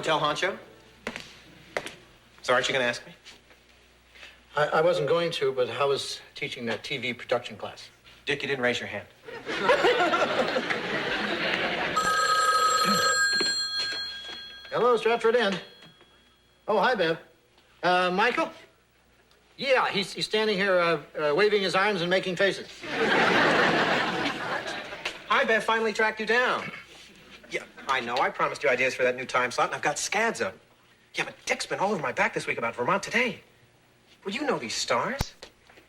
hotel honcho? So aren't you going to ask me? I wasn't going to, but how was teaching that TV production class? Dick, you didn't raise your hand. Hello, Stratford Inn. Oh, hi, Bev. Michael? Yeah, he's standing here waving his arms and making faces. Hi, Bev, finally tracked you down. Yeah, I know. I promised you ideas for that new time slot, and I've got scads of them. Yeah, but Dick's been all over my back this week about Vermont Today. Well, you know these stars.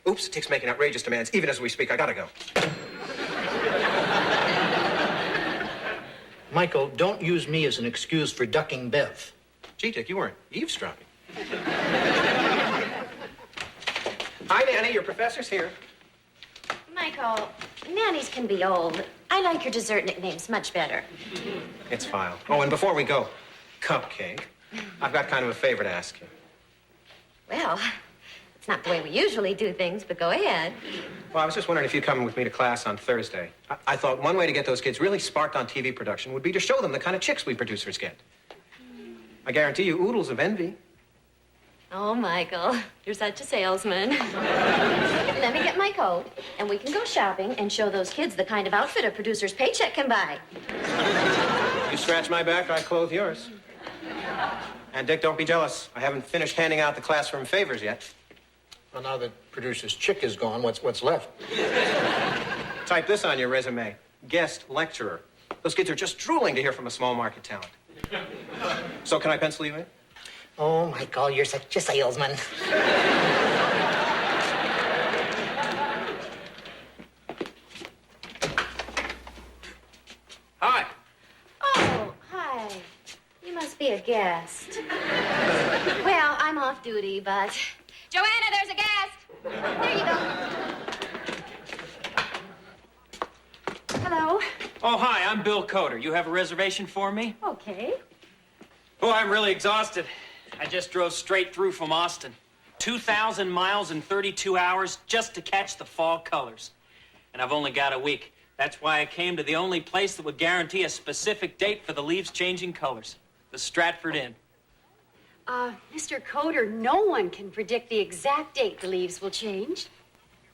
Oops, Dick's making outrageous demands. Even as we speak, I gotta go. Michael, don't use me as an excuse for ducking Bev. Gee, Dick, you weren't eavesdropping. Hi, Nanny. Your professor's here. Michael, nannies can be old. I like your dessert nicknames much better. It's file. Oh, and before we go, Cupcake, I've got kind of a favor to ask you. Well, it's not the way we usually do things, but go ahead. Well, I was just wondering if you'd come with me to class on Thursday. I thought one way to get those kids really sparked on TV production would be to show them the kind of chicks we producers get. I guarantee you oodles of envy. Oh, Michael, you're such a salesman. Let me get my coat, and we can go shopping and show those kids the kind of outfit a producer's paycheck can buy. You scratch my back, I clothe yours. And, Dick, don't be jealous. I haven't finished handing out the classroom favors yet. Well, now that producer's chick is gone, what's left? Type this on your resume. Guest lecturer. Those kids are just drooling to hear from a small market talent. So can I pencil you in? Oh, Michael, you're such a salesman. Hi. Oh, hi. You must be a guest. Well, I'm off duty, but... Joanna, there's a guest. There you go. Hello. Oh, hi, I'm Bill Coder. You have a reservation for me? Okay. Oh, I'm really exhausted. I just drove straight through from Austin. 2,000 miles in 32 hours just to catch the fall colors. And I've only got a week. That's why I came to the only place that would guarantee a specific date for the leaves changing colors. The Stratford Inn. Mr. Coder, no one can predict the exact date the leaves will change.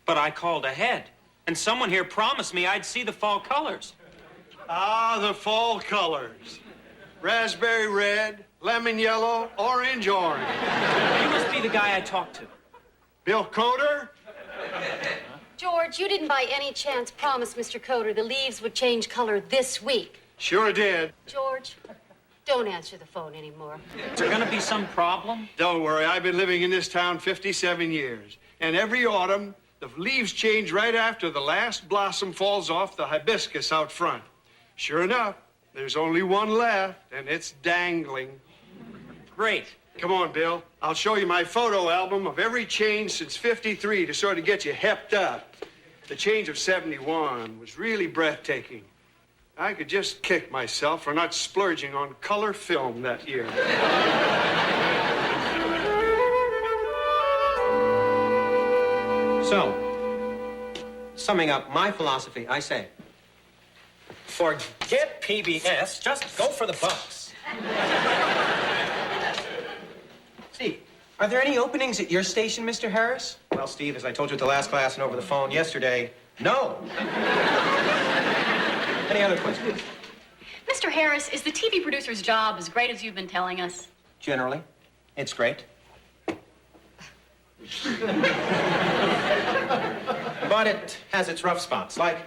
But I called ahead. And someone here promised me I'd see the fall colors. Ah, the fall colors. Raspberry red, lemon yellow, orange. You must be the guy I talked to. Bill Coder? George, you didn't by any chance promise Mr. Coder the leaves would change color this week. Sure did. George, don't answer the phone anymore. Is there gonna be some problem? Don't worry, I've been living in this town 57 years. And every autumn, the leaves change right after the last blossom falls off the hibiscus out front. Sure enough, there's only one left, and it's dangling. Great. Come on, Bill. I'll show you my photo album of every change since '53 to sort of get you hepped up. The change of '71 was really breathtaking. I could just kick myself for not splurging on color film that year. So, summing up my philosophy, I say, forget PBS, just go for the bucks. Steve, are there any openings at your station, Mr. Harris? Well, Steve, as I told you at the last class and over the phone yesterday, no. Any other questions? Mr. Harris, is the TV producer's job as great as you've been telling us? Generally, it's great. But it has its rough spots. Like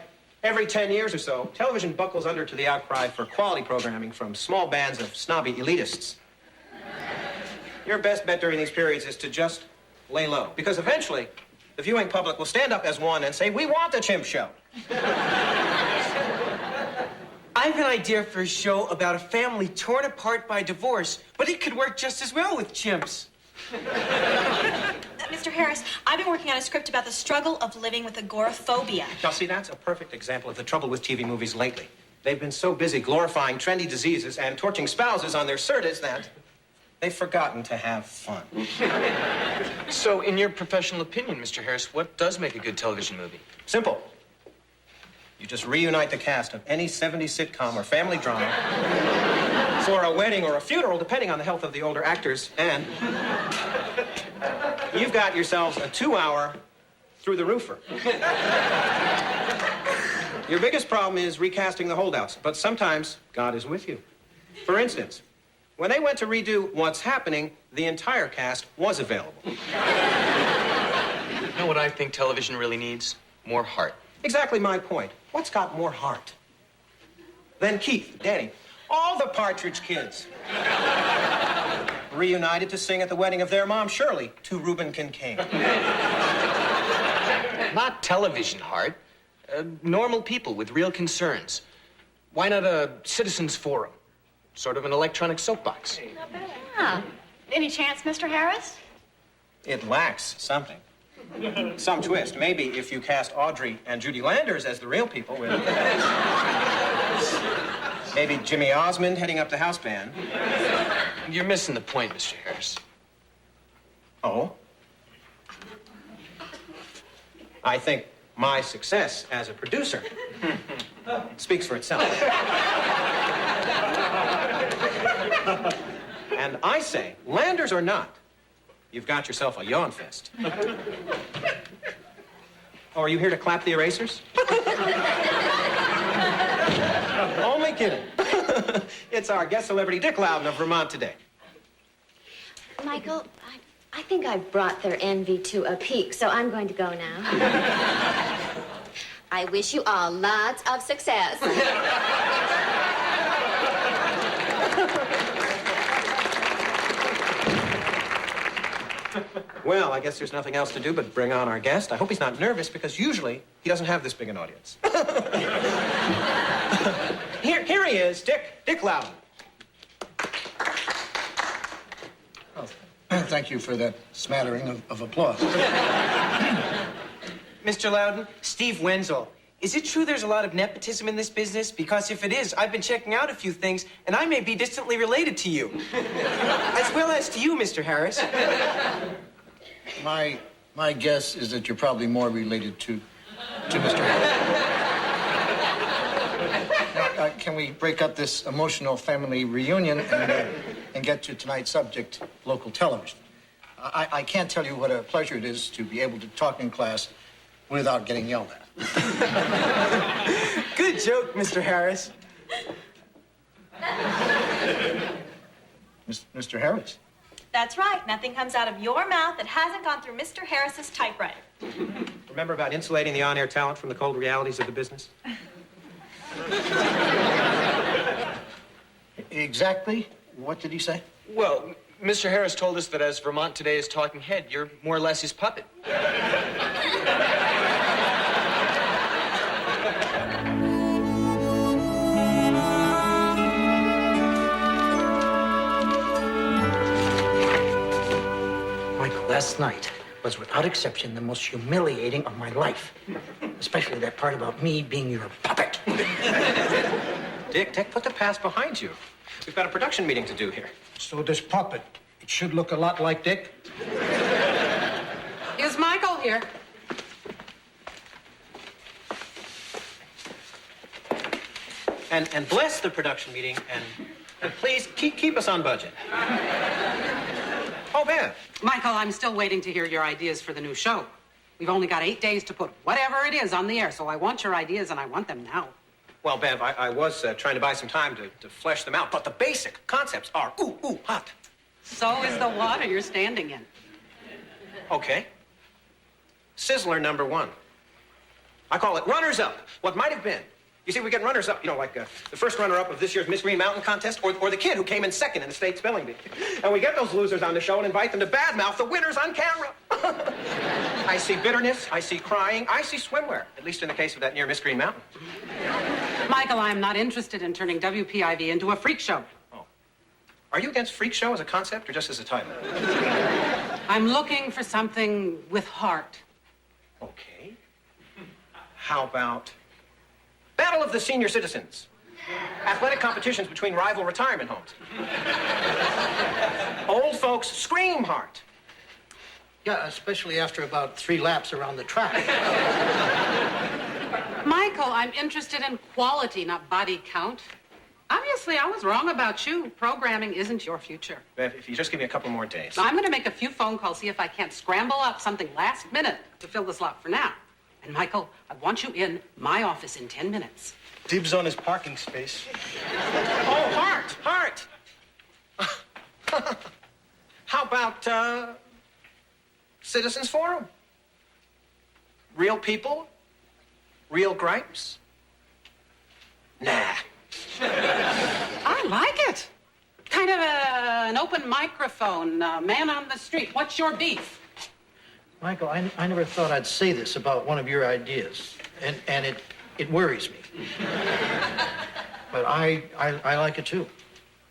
every 10 years or so, television buckles under to the outcry for quality programming from small bands of snobby elitists. Your best bet during these periods is to just lay low, because eventually the viewing public will stand up as one and say, we want a chimp show. I have an idea for a show about a family torn apart by divorce, but it could work just as well with chimps. Mr. Harris, I've been working on a script about the struggle of living with agoraphobia. Now, see, that's a perfect example of the trouble with TV movies lately. They've been so busy glorifying trendy diseases and torching spouses on their certas that they've forgotten to have fun. So, in your professional opinion, Mr. Harris, what does make a good television movie? Simple. You just reunite the cast of any 70s sitcom or family drama, for a wedding or a funeral, depending on the health of the older actors. And you've got yourselves a 2-hour through the roofer. Your biggest problem is recasting the holdouts, but sometimes God is with you. For instance, when they went to redo What's Happening, the entire cast was available. You know what I think television really needs? More heart. Exactly my point. What's got more heart than Keith, Danny, all the Partridge Kids reunited to sing at the wedding of their mom, Shirley, to Reuben Kincaid? Not television heart. Normal people with real concerns. Why not a citizens forum? Sort of an electronic soapbox. Yeah. Any chance, Mr. Harris? It lacks something. Some twist. Maybe if you cast Audrey and Judy Landers as the real people with... Maybe Jimmy Osmond heading up the house band. You're missing the point, Mr. Harris. Oh? I think my success as a producer speaks for itself. And I say, Landers or not, you've got yourself a yawn fest. Oh, are you here to clap the erasers? Only kidding. It's our guest celebrity, Dick Loudon of Vermont today. Michael, I think I've brought their envy to a peak, so I'm going to go now. I wish you all lots of success. Well, I guess there's nothing else to do but bring on our guest. I hope he's not nervous, because usually he doesn't have this big an audience. Here he is, Dick Loudon. Oh, thank you for that smattering of applause. Mr. Loudon, Steve Wenzel. Is it true there's a lot of nepotism in this business? Because if it is, I've been checking out a few things, and I may be distantly related to you. As well as to you, Mr. Harris. My guess is that you're probably more related to Mr. Harris. Now, can we break up this emotional family reunion and get to tonight's subject, local television? I can't tell you what a pleasure it is to be able to talk in class without getting yelled at. Good joke, Mr. Harris. Mr. Harris? That's right. Nothing comes out of your mouth that hasn't gone through Mr. Harris's typewriter. Remember about insulating the on-air talent from the cold realities of the business? Exactly what did he say? Well, Mr. Harris told us that as Vermont Today's talking head, you're more or less his puppet. Michael, last night was without exception the most humiliating of my life. Especially that part about me being your puppet. Dick, put the past behind you. We've got a production meeting to do here. So this puppet, it should look a lot like Dick. Is Michael here? And bless the production meeting, and please keep us on budget. Oh, Bev. Michael, I'm still waiting to hear your ideas for the new show. We've only got 8 days to put whatever it is on the air, so I want your ideas, and I want them now. Well, Bev, I was trying to buy some time to flesh them out, but the basic concepts are hot. So is the water you're standing in. Okay. Sizzler number 1. I call it runners up, what might have been. You see, we get runners up, like the first runner-up of this year's Miss Green Mountain contest, or the kid who came in second in the state spelling bee. And we get those losers on the show and invite them to badmouth the winners on camera. I see bitterness, I see crying, I see swimwear, at least in the case of that near Miss Green Mountain. Michael, I'm not interested in turning WPIV into a freak show. Oh. Are you against freak show as a concept or just as a title? I'm looking for something with heart. Okay. How about Battle of the Senior Citizens? Athletic competitions between rival retirement homes. Old folks scream heart. Yeah, especially after about 3 laps around the track. Michael, I'm interested in quality, not body count. Obviously, Honestly, I was wrong about you. Programming isn't your future. Bev, if you just give me a couple more days. I'm going to make a few phone calls, see if I can't scramble up something last minute to fill the slot for now. And, Michael, I want you in my office in 10 minutes. Dibs on his parking space. Oh, Hart! How about, Citizens Forum? Real people? Real gripes? Nah. I like it. Kind of an open microphone, man on the street. What's your beef? Michael, I never thought I'd say this about one of your ideas, and it worries me. But I like it too.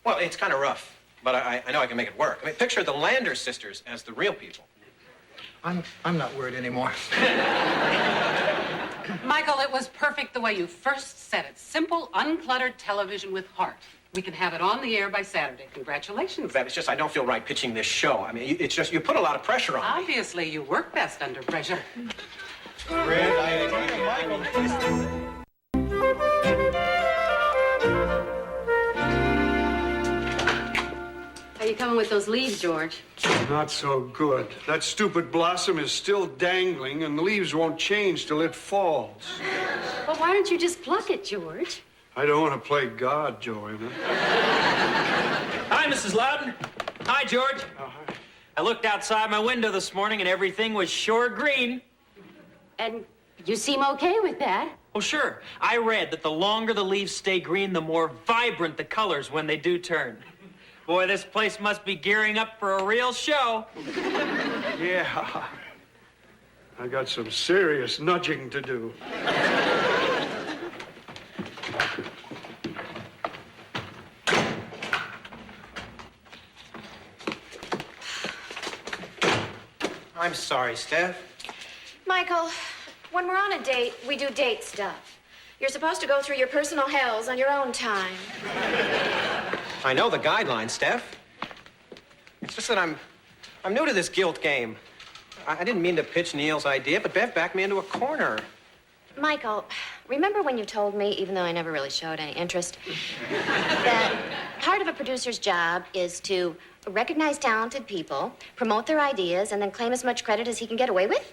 Well, it's kind of rough, but I know I can make it work. I mean, picture the Landers sisters as the real people. I'm not worried anymore. Michael, it was perfect the way you first said it. Simple, uncluttered television with heart. We can have it on the air by Saturday. Congratulations. That it's just I don't feel right pitching this show. I mean, it's just you put a lot of pressure on me. Obviously, you work best under pressure. Red, I agree with How you coming with those leaves, George? Not so good. That stupid blossom is still dangling, and the leaves won't change till it falls. Well, why don't you just pluck it, George? I don't want to play God, Joanna. Hi, Mrs. Loudon. Hi, George. Oh, hi. I looked outside my window this morning and everything was sure green. And you seem okay with that. Well, sure. I read that the longer the leaves stay green, the more vibrant the colors when they do turn. Boy, this place must be gearing up for a real show. Yeah. I got some serious nudging to do. I'm sorry, Steph. Michael, when we're on a date, we do date stuff. You're supposed to go through your personal hells on your own time. I know the guidelines, Steph. It's just that I'm new to this guilt game. I didn't mean to pitch Neil's idea, but Bev backed me into a corner. Michael, remember when you told me, even though I never really showed any interest, that part of a producer's job is to recognize talented people, promote their ideas, and then claim as much credit as he can get away with?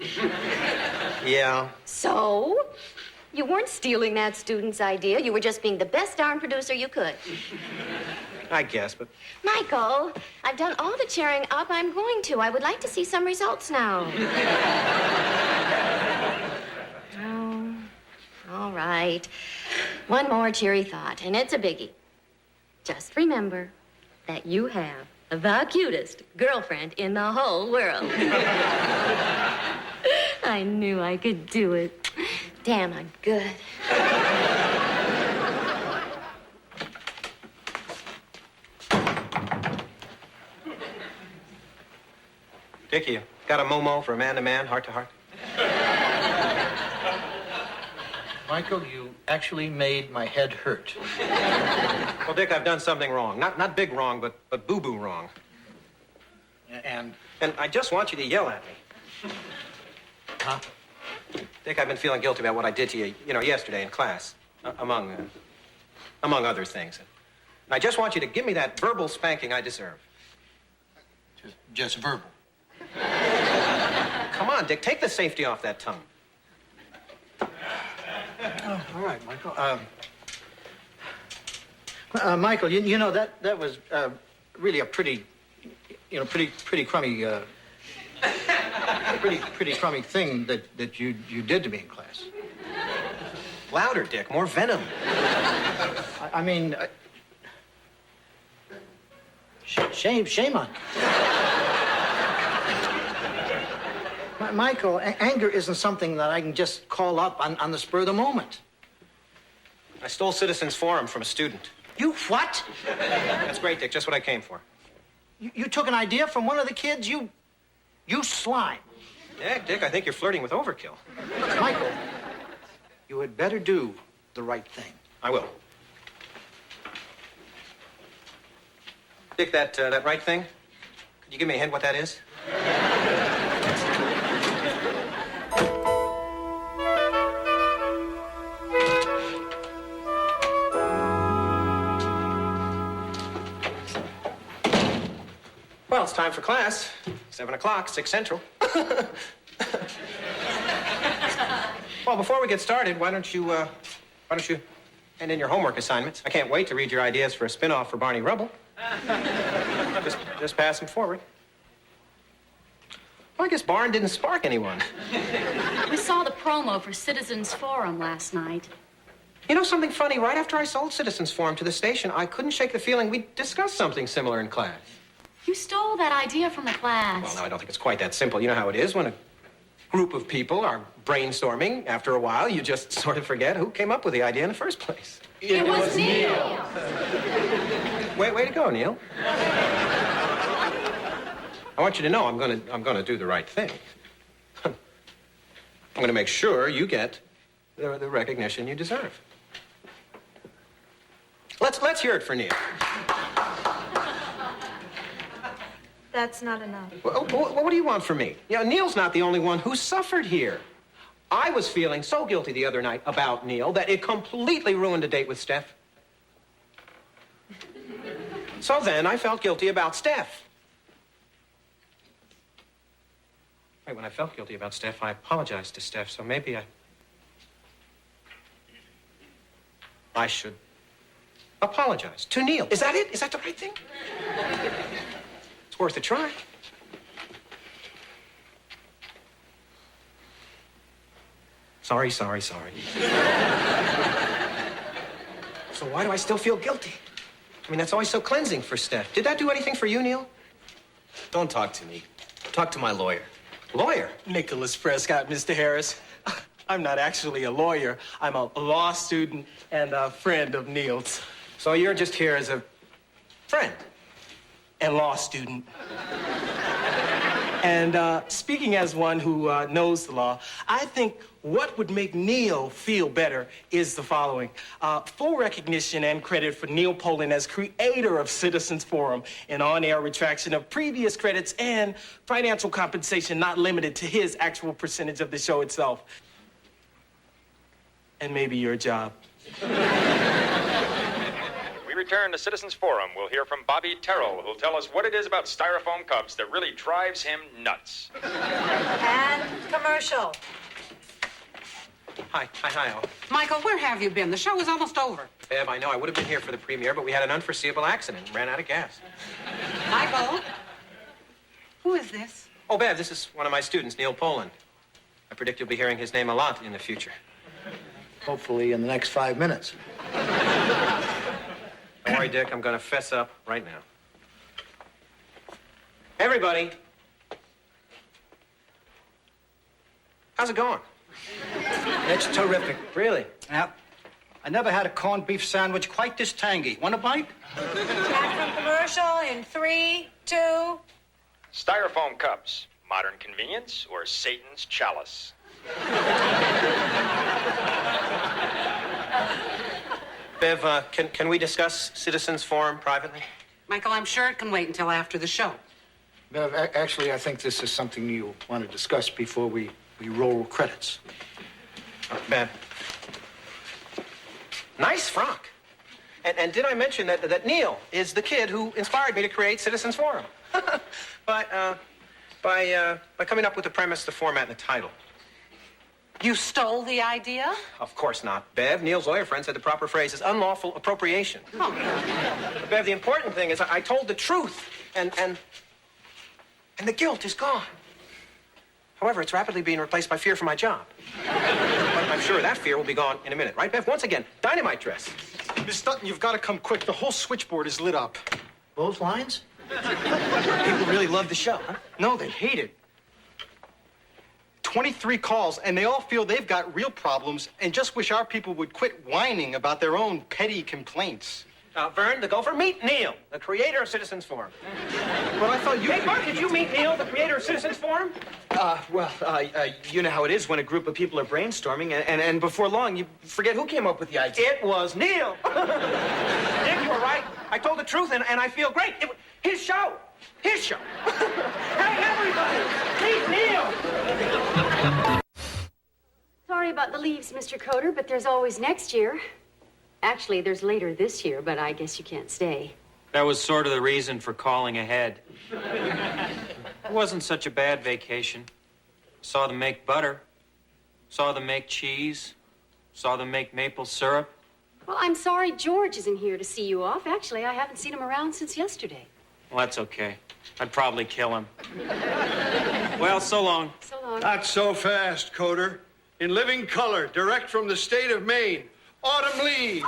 Yeah. So? You weren't stealing that student's idea. You were just being the best darn producer you could. I guess, but... Michael, I've done all the cheering up I'm going to. I would like to see some results now. Oh, all right. One more cheery thought, and it's a biggie. Just remember that you have the cutest girlfriend in the whole world. I knew I could do it. Damn, I'm good. Dickie, you got a Momo for a man-to-man, heart-to-heart? Michael, you actually made my head hurt. Well, Dick, I've done something wrong. Not big wrong, but boo-boo wrong. And I just want you to yell at me. huh? Dick, I've been feeling guilty about what I did to you, yesterday in class, among other things. And I just want you to give me that verbal spanking I deserve. Just verbal. Come on, Dick, take the safety off that tongue. Oh, all right, Michael. Michael, you know that was really a pretty crummy, pretty crummy thing that you did to me in class. Louder, Dick, more venom. I mean, shame on you. Michael, anger isn't something that I can just call up on the spur of the moment. I stole Citizens Forum from a student. You what? That's great, Dick, just what I came for. You took an idea from one of the kids? You slime. Yeah, Dick, I think you're flirting with overkill. Michael, you had better do the right thing. I will. Dick, that right thing, could you give me a hint what that is? it's time for class. 7 o'clock, 6 Central. Well, before we get started, why don't you hand in your homework assignments? I can't wait to read your ideas for a spin-off for Barney Rubble. Just pass them forward. Well, I guess Barn didn't spark anyone. We saw the promo for Citizens Forum last night. You know something funny? Right after I sold Citizens Forum to the station, I couldn't shake the feeling we'd discussed something similar in class. You stole that idea from the class. Well, no, I don't think it's quite that simple. You know how it is when a group of people are brainstorming. After a while, you just sort of forget who came up with the idea in the first place. It was Neil. Way to go, Neil. I want you to know I'm gonna do the right thing. I'm gonna make sure you get the recognition you deserve. Let's hear it for Neil. That's not enough. Well, what do you want from me? You know, Neil's not the only one who suffered here. I was feeling so guilty the other night about Neil that it completely ruined a date with Steph. So then I felt guilty about Steph. Right, when I felt guilty about Steph, I apologized to Steph, so maybe I should apologize to Neil. Is that it? Is that the right thing? It's worth a try. Sorry. So why do I still feel guilty? I mean, that's always so cleansing for Steph. Did that do anything for you, Neil? Don't talk to me. Talk to my lawyer. Lawyer? Nicholas Prescott, Mr. Harris. I'm not actually a lawyer. I'm a law student and a friend of Neil's. So you're just here as a friend? And law student. And speaking as one who knows the law, I think what would make Neil feel better is the following. Full recognition and credit for Neil Poland as creator of Citizens Forum, an on-air retraction of previous credits and financial compensation not limited to his actual percentage of the show itself. And maybe your job. We return to Citizens Forum. We'll hear from Bobby Terrell, who'll tell us what it is about styrofoam cups that really drives him nuts. And commercial. Hi, all. Michael, where have you been? The show is almost over. Bev, I know I would have been here for the premiere, but we had an unforeseeable accident and ran out of gas. Michael? Who is this? Oh, Bev, this is one of my students, Neil Poland. I predict you'll be hearing his name a lot in the future. Hopefully in the next 5 minutes. Don't worry, Dick. I'm going to fess up right now. Everybody. How's it going? It's terrific. Really? Yeah. I never had a corned beef sandwich quite this tangy. Want a bite? Back from commercial in 3, 2. Styrofoam cups. Modern convenience or Satan's chalice? Bev, can we discuss Citizens Forum privately? Michael, I'm sure it can wait until after the show. Bev, actually, I think this is something you want to discuss before we roll credits. Bev. Nice frock. And did I mention that Neil is the kid who inspired me to create Citizens Forum? by coming up with the premise, the format, and the title. You stole the idea? Of course not, Bev. Neil's lawyer friend said the proper phrase is unlawful appropriation. Oh. But Bev, the important thing is I told the truth, and the guilt is gone. However, it's rapidly being replaced by fear for my job. But I'm sure that fear will be gone in a minute, right, Bev? Once again, dynamite dress. Miss Stutton, you've got to come quick. The whole switchboard is lit up. Both lines? People really love the show, huh? No, they hate it. 23 calls, and they all feel they've got real problems and just wish our people would quit whining about their own petty complaints. Vern, the gopher, meet Neil, the creator of Citizens Forum. But I thought you... Hey, Mark, did you meet Neil, the creator of Citizens Forum? You know how it is when a group of people are brainstorming, and before long, you forget who came up with the idea. It was Neil. Dick, you were right. I told the truth, and I feel great. His show. His show. Hey, everybody, meet Neil. Sorry about the leaves, Mr. Coder, but there's always next year. Actually, there's later this year, but I guess you can't stay. That was sort of the reason for calling ahead. It wasn't such a bad vacation. Saw them make butter. Saw them make cheese. Saw them make maple syrup. Well, I'm sorry George isn't here to see you off. Actually, I haven't seen him around since yesterday. Well, that's okay. I'd probably kill him. Well, so long. So long. Not so fast, Coder. In living color, direct from the state of Maine. Autumn leaves.